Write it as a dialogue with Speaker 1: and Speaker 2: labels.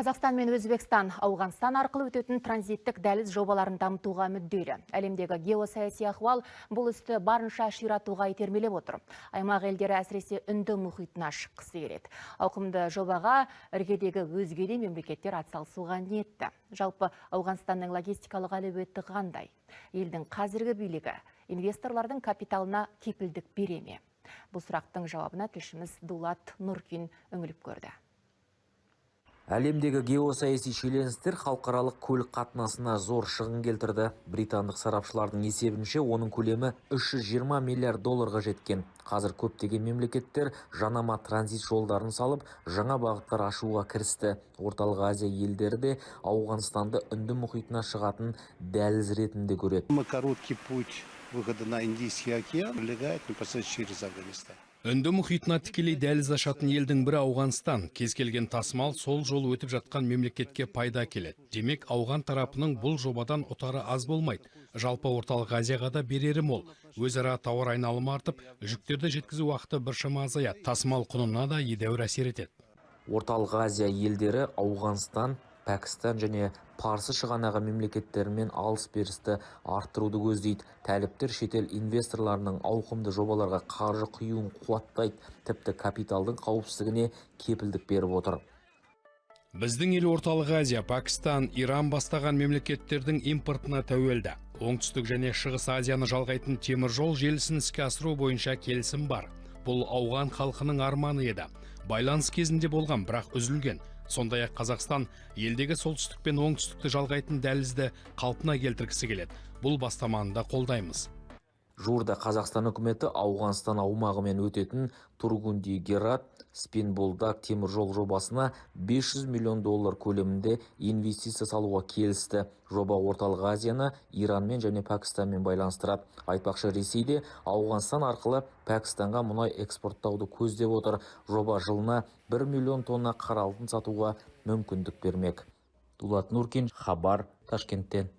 Speaker 1: Қазақстан мен Өзбекстан Ауғанстан арқылы өтетін транзиттік дәліз жобаларын дамытуға мүдделі. Әлемдегі геосаяси ахуал бұл істі барынша ширатуға итермелеп отыр. Аймақ елдері әсіресе Үнді мұхитына шыққысы келеді. Ауқымды жобаға іргедегі өзге де мемлекеттер атсалысуға ниетті. Жалпы Ауғанстанның логистикалық әлеуеті қандай? Елдің қазіргі билігі инвесторлардың капиталына кепілдік бере ме? Бұл сұрақтың жауабына тілшіміз Дулат Нұркин үңіліп көрді.
Speaker 2: Әлемдегі геосаяси шиеленістер халықаралық көлік қатынасына зор шығын келтірді. Британдық сарапшылардың есебінше оның көлемі 320 миллиард долларға жеткен. Қазір көптеген мемлекеттер жанама транзит жолдарын салып, жаңа бағыттар ашуға кірісті. Орталық Азия елдері де Ауғанстанды Үнді мұхитына шығатын дәліз ретінде көреді.
Speaker 3: Короткий путь выхода на Индийский океан пролегает непосредственно через Афганистан.
Speaker 4: Үнді мұхитына тікелей дәліз ашатын елдің бірі Ауғанстан. Кез келген тасымал сол жол өтіп жатқан мемлекетке пайда келеді. Демек, Ауған тарапының бұл жобадан ұтары аз болмайды. Жалпы орталық Азияға да берері мол. Өзара тауар айналымы артып, жүктерді жеткізу уақыты біршама азаяды. Тасымал құнына да едәуір әсер етеді.
Speaker 2: Орталық Азия елдері Ауғанстан, Пәкістан және Парсы шығанағы мемлекеттермен алыс-берісті арттыруды көздейді. Тәліптер шетел инвесторларының ауқымды жобаларға қаржы құюын қуаттайды, тіпті капиталдың қауіпсіздігіне кепілдік беріп отыр.
Speaker 4: Біздің ел орталық Азия, Пәкістан, Иран бастаған мемлекеттердің импортына тәуелді. Оңтүстік және Шығыс Азияны жалғайтын темір жол желісін іске асыру бойынша келісім бар. Бұл Ауған халқының арманы еді. Байланыс кезінде болған, бірақ үзілген. Сондай-ақ Қазақстан елдегі солтүстік пен оңтүстікті жалғайтын дәлізді қалпына келтіргісі келеді. Бұл бастаманы да қолдаймыз.
Speaker 2: Жуырда Қазақстан үкіметі Ауғанстан аумағымен өтетін Тургунди-Герат Спенболдак темір жол жобасына 500 миллион доллар көлемінде инвестиция салуға келісті. Жоба орталық Азияны Иранмен және Пәкістанмен байланыстырады. Айтпақшы, Ресейде Ауғанстан арқылы Пәкістанға мұнай экспорттауды көздеп отыр. Жоба жылына 1 миллион тонна қара алтын сатуға мүмкіндік бермек. Дулат Нұркин, Хабар, Ташкенттен.